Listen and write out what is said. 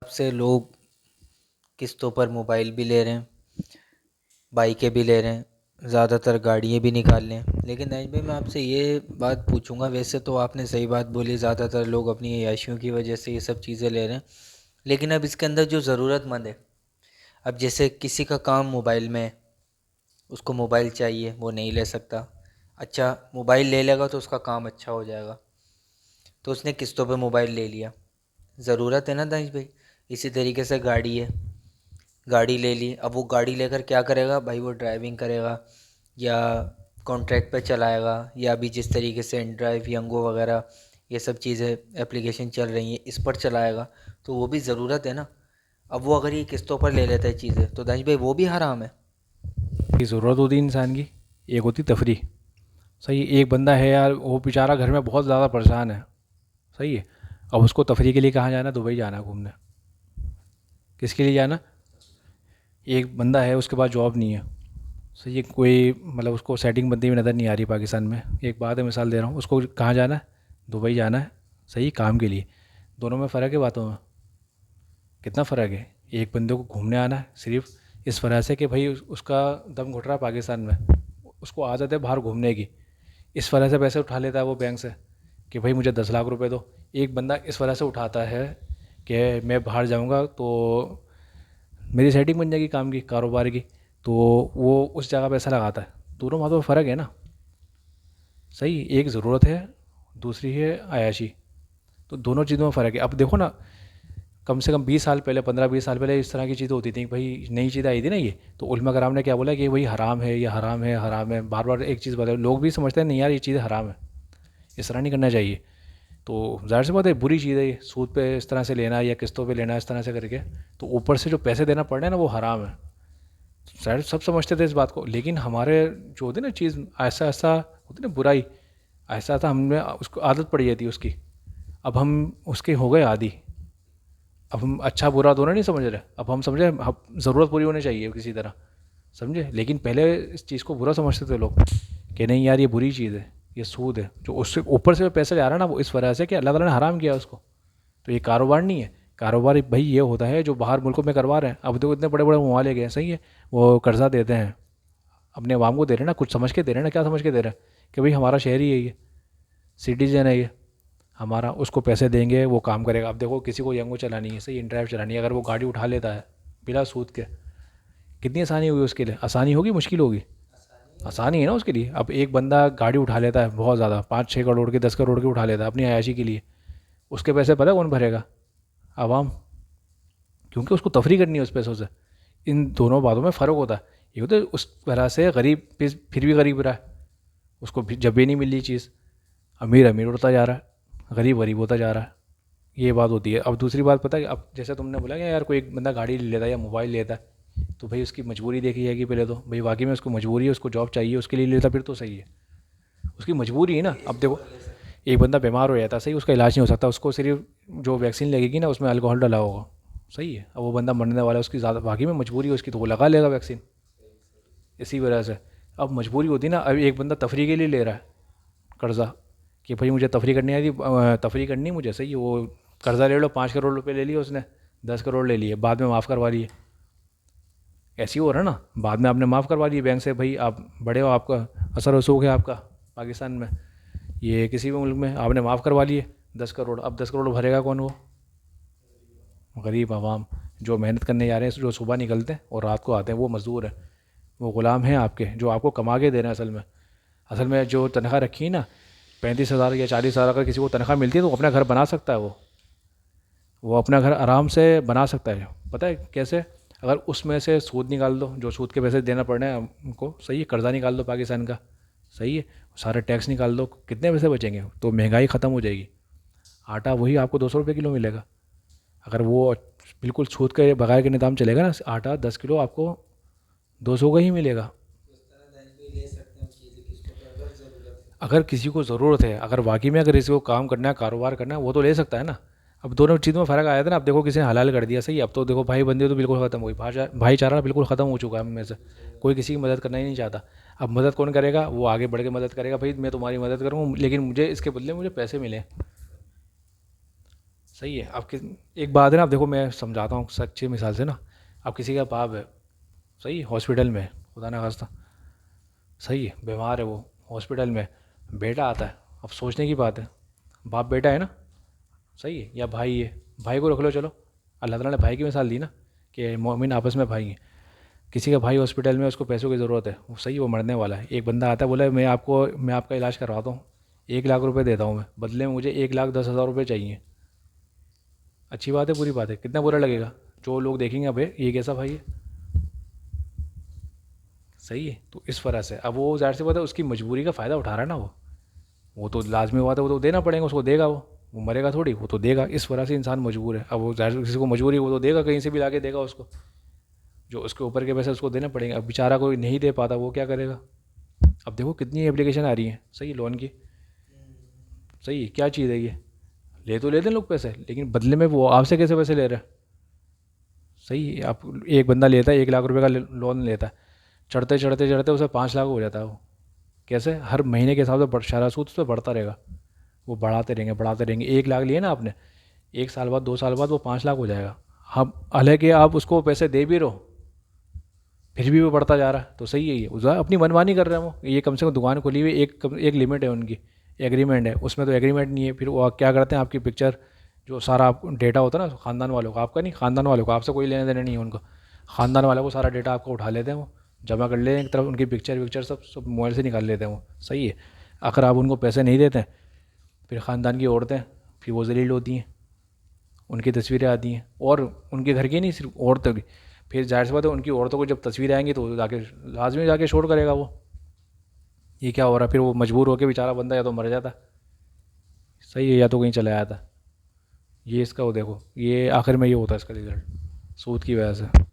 से लोग किस्तों पर मोबाइल भी ले रहे हैं, बाइकें भी ले रहे हैं, ज़्यादातर गाड़ियाँ भी निकाल रहे हैं। लेकिन दानिश भाई, मैं आपसे ये बात पूछूंगा, वैसे तो आपने सही बात बोली, ज़्यादातर लोग अपनी अय्याशियों की वजह से ये सब चीज़ें ले रहे हैं। लेकिन अब इसके अंदर जो ज़रूरतमंद है, अब जैसे किसी का काम मोबाइल में है, उसको मोबाइल चाहिए, वो नहीं ले सकता। अच्छा, मोबाइल ले लेगा तो उसका काम अच्छा हो जाएगा, तो उसने किस्तों पे मोबाइल ले लिया। ज़रूरत है ना दानिश भाई। इसी तरीके से गाड़ी है, गाड़ी ले ली, अब वो गाड़ी लेकर क्या करेगा भाई? वो ड्राइविंग करेगा या कॉन्ट्रैक्ट पे चलाएगा, या अभी जिस तरीके से इनड्राइव, यंगो वगैरह ये सब चीज़ें एप्लीकेशन चल रही हैं, इस पर चलाएगा। तो वो भी ज़रूरत है ना। अब वो अगर ये किस्तों पर ले लेता है चीज़ें, तो दानिश भाई वो भी हराम है। की ज़रूरत होती है इंसान की, एक होती तफरी। सही है, एक बंदा है यार, वो बेचारा घर में बहुत ज़्यादा परेशान है। सही है, अब उसको तफरी के लिए कहाँ जाना है? दुबई जाना है घूमने। किसके लिए जाना? एक बंदा है, उसके पास जॉब नहीं है। सही है, कोई मतलब उसको सेटिंग बनती हुई नज़र नहीं आ रही पाकिस्तान में। एक बात है, मिसाल दे रहा हूँ, उसको कहाँ जाना है? दुबई जाना है। सही, काम के लिए। दोनों में फ़र्क है बातों में। कितना फ़र्क है। एक बंदे को घूमने आना है सिर्फ इस वजह से कि भाई उसका दम घुट रहा है पाकिस्तान में, उसको आदत है बाहर घूमने की, इस वजह से पैसे उठा लेता है वो बैंक से कि भाई मुझे 10 लाख रुपए दो। एक बंदा इस वजह से उठाता है कि मैं बाहर जाऊंगा तो मेरी सेटिंग बन जाएगी काम की, कारोबार की, तो वो उस जगह पैसा लगाता है। दोनों बातों में फ़र्क है ना। सही, एक ज़रूरत है, दूसरी है आयाशी। तो दोनों चीज़ों में फ़र्क है। अब देखो ना, कम से कम 20 साल पहले, 15-20 साल पहले इस तरह की चीज़ें होती थी भाई, नई चीज़ें आई थी ना ये, तो उलमा कराम ने क्या बोला कि भाई हराम है, ये हराम है, हराम है, बार बार एक चीज़ बताओ, लोग भी समझते हैं नहीं यार ये चीज़ हराम है, इस तरह नहीं करना चाहिए। तो ज़ाहिर सी बात है, बुरी चीज़ है ये, सूद पे इस तरह से लेना या किस्तों पे लेना इस तरह से करके, तो ऊपर से जो पैसे देना पड़ रहे हैं ना वो हराम है। शायद सब समझते थे इस बात को, लेकिन हमारे जो होती ना चीज़, ऐसा ऐसा होती ना बुराई, ऐसा था, हमें उसको आदत पड़ जाती है उसकी। अब हम उसके हो गए आदी। अब हम अच्छा बुरा दोनों नहीं समझ रहे, अब हम समझे ज़रूरत पूरी होनी चाहिए किसी तरह, समझे। लेकिन पहले इस चीज़ को बुरा समझते थे लोग कि नहीं यार ये बुरी चीज़ है, ये सूद है, जो उससे ऊपर से पैसा जा रहा है ना वो इस वजह से कि अल्लाह ताला ने हराम किया उसको। तो ये कारोबार नहीं है। कारोबार भाई ये होता है जो बाहर मुल्कों में करवा रहे हैं। अब देखो इतने बड़े बड़े ममालिक हैं, सही है, वो कर्जा देते हैं, अपने अवाम को दे रहे हैं ना, कुछ समझ के दे रहे हैं ना, क्या समझ के दे रहे हैं कि भाई हमारा शहरी है ये, सिटीजन है ये हमारा, उसको पैसे देंगे वो काम करेगा। अब देखो किसी को यंगो चलानी है, सही, इंड्राइव चलानी है, अगर वो गाड़ी उठा लेता है बिना सूद के, कितनी आसानी होगी उसके लिए? आसानी होगी, मुश्किल होगी? आसानी है ना उसके लिए। अब एक बंदा गाड़ी उठा लेता है बहुत ज़्यादा, 5-6 करोड़ की, 10 करोड़ की उठा लेता है अपनी अयाशी के लिए, उसके पैसे पता है कौन भरेगा? आवाम, क्योंकि उसको तफरी करनी है उस पैसों से। इन दोनों बातों में फ़र्क होता है। ये होता है उस तरह से गरीब फिर भी गरीब रहा है, उसको जब भी नहीं मिल रही चीज़, अमीर अमीर होता जा रहा है, गरीब गरीब होता जा रहा है। ये बात होती है। अब दूसरी बात पता है, अब जैसे तुमने बोला कि यार कोई एक बंदा गाड़ी ले लेता है या मोबाइल लेता है, तो भाई उसकी मजबूरी देखी जाएगी पहले तो, भाई वाकई में उसको मजबूरी है, उसको जॉब चाहिए, उसके लिए लेता, फिर तो सही है, उसकी मजबूरी है ना। अब देखो एक बंदा बीमार हो जाता है, सही, उसका इलाज नहीं हो सकता, उसको सिर्फ जो वैक्सीन लगेगी ना उसमें अल्कोहल डाला होगा, सही है, अब वो बंदा मरने वाला है, उसकी ज़्यादा वाकई में मजबूरी है उसकी, तो वो लगा लेगा वैक्सीन। इसी वजह से अब मजबूरी होती है ना। अब एक बंदा तफरी के लिए ले रहा है कर्ज़ा कि भाई मुझे तफरी करनी आई थी, तफरी करनी मुझे, सही है, वो कर्ज़ा ले लो, 5 करोड़ रुपये ले लिए उसने, 10 करोड़ ले लिए, बाद में माफ़ करवा लिए। ऐसे ही हो रहा है ना, बाद में आपने माफ़ करवा दिए बैंक से, भाई आप बड़े हो, आपका असर रसूख है आपका पाकिस्तान में, ये किसी भी मुल्क में आपने माफ़ करवा लिए 10 करोड़। अब 10 करोड़ भरेगा कौन? वो गरीब आवाम, जो मेहनत करने जा रहे हैं, जो सुबह निकलते हैं और रात को आते हैं, वो मज़दूर हैं, वो ग़ुलाम हैं आपके, जो आपको कमा के दे रहे हैं। असल में जो तनख्वाह रखी है ना, 35,000 या 40,000 अगर किसी को तनख्वाह मिलती है तो वो अपना घर बना सकता है, वो अपना घर आराम से बना सकता है। पता है कैसे? अगर उसमें से सूद निकाल दो, जो सूद के पैसे देना पड़ रहे हैं उनको, सही है, कर्ज़ा निकाल दो पाकिस्तान का, सही है, सारे टैक्स निकाल दो, कितने पैसे बचेंगे? तो महंगाई ख़त्म हो जाएगी। आटा वही आपको 200 रुपये किलो मिलेगा। अगर वो बिल्कुल सूद के बगैर के निज़ाम चलेगा ना, आटा 10 किलो आपको 200 का ही मिलेगा। अगर किसी को ज़रूरत है, अगर वाकई में अगर किसी को काम करना है, कारोबार करना है, वो तो ले सकता है ना। अब दोनों चीज़ों में फ़र्क आया था ना। अब देखो किसी ने हलाल कर दिया, सही, अब तो देखो भाई बंदी तो बिल्कुल ख़त्म हुई, भाईचारा बिल्कुल ख़त्म हो चुका है हम में से, कोई किसी की मदद करना ही नहीं चाहता। अब मदद कौन करेगा? वो आगे बढ़ के मदद करेगा, भाई मैं तुम्हारी मदद करूँ लेकिन मुझे इसके बदले मुझे पैसे मिले, सही है। आपकी एक बात है ना, आप देखो मैं समझाता हूँ सच्ची मिसाल से ना। आप किसी का बाप है, सही है, हॉस्पिटल में है, खुदा ना खास्ता, सही है, बीमार है वो, हॉस्पिटल में, बेटा आता है। अब सोचने की बात है, बाप बेटा है ना, सही है, या भाई है, भाई को रख लो चलो, अल्लाह ताला ने भाई की मिसाल दी ना कि मोमिन आपस में भाई हैं। किसी का भाई हॉस्पिटल में, उसको पैसों की ज़रूरत है, वो सही है, वो मरने वाला है, एक बंदा आता है, बोला मैं आपका इलाज करवाता हूँ, 1 लाख रुपए देता हूँ मैं, बदले में मुझे 1,10,000 रुपये चाहिए। अच्छी बात है, बुरी बात है, कितना बुरा लगेगा? जो लोग देखेंगे अबे ये कैसा भाई है, सही है। तो इस वजह से अब वो ज़ाहिर सी बात है उसकी मजबूरी का फ़ायदा उठा रहा है ना वो तो लाजमी बात है, वो तो देना पड़ेगा उसको, देगा वो मरेगा थोड़ी, वो तो देगा। इस वजह से इंसान मजबूर है। अब वो ज़ाहिर किसी को मजबूरी है, वो तो देगा, कहीं से भी लाके देगा उसको, जो उसके ऊपर के पैसे उसको देने पड़ेंगे। अब बेचारा कोई नहीं दे पाता, वो क्या करेगा? अब देखो कितनी एप्लीकेशन आ रही हैं, सही, लोन की, सही है, क्या चीज़ है ये? ले तो लेते हैं लोग पैसे, लेकिन बदले में वो आपसे कैसे पैसे ले रहे हैं? सही है। आप, एक बंदा लेता है 1 लाख रुपए का लोन लेता है, चढ़ते चढ़ते चढ़ते उसे 5 लाख हो जाता है वो। कैसे? हर महीने के हिसाब से सारा सूद उस पर बढ़ता रहेगा, वो बढ़ाते रहेंगे बढ़ाते रहेंगे। 1 लाख लिए ना आपने, 1 साल बाद 2 साल बाद वो 5 लाख हो जाएगा। हम हालांकि आप उसको पैसे दे भी रहो, फिर भी वो बढ़ता जा रहा है, तो सही है ये, उसका अपनी मनमानी कर रहे हैं वो। ये कम से कम दुकान खोली हुई, एक लिमिट है उनकी, एग्रीमेंट है, उसमें तो एग्रीमेंट नहीं है। फिर वो क्या करते हैं, आपकी पिक्चर, जो सारा डेटा होता है ना ख़ानदान वालों का, आपका नहीं, ख़ानदान वालों का, आपसे कोई लेने देने नहीं है उनको, ख़ानदान वालों को सारा डेटा आपका उठा लेते हैं वो, जमा कर लेते हैं एक तरफ, उनकी पिक्चर विक्चर सब सब मोबाइल से निकाल लेते हैं वो, सही है। अगर आप उनको पैसे नहीं देते, फिर ख़ानदान की औरतें, फिर वो जलील होती हैं, उनकी तस्वीरें आती हैं, और उनके घर की नहीं, सिर्फ औरतों की। फिर जाहिर सी बात है उनकी औरतों को जब तस्वीरें आएंगी तो जाके लाजमी जाके शोर करेगा वो, ये क्या हो रहा है। फिर वो मजबूर होकर बेचारा बंदा या तो मर जाता, सही है, या तो कहीं चला जाता। ये इसका, वो देखो, ये आखिर में ये होता है इसका रिज़ल्ट, सूद की वजह से।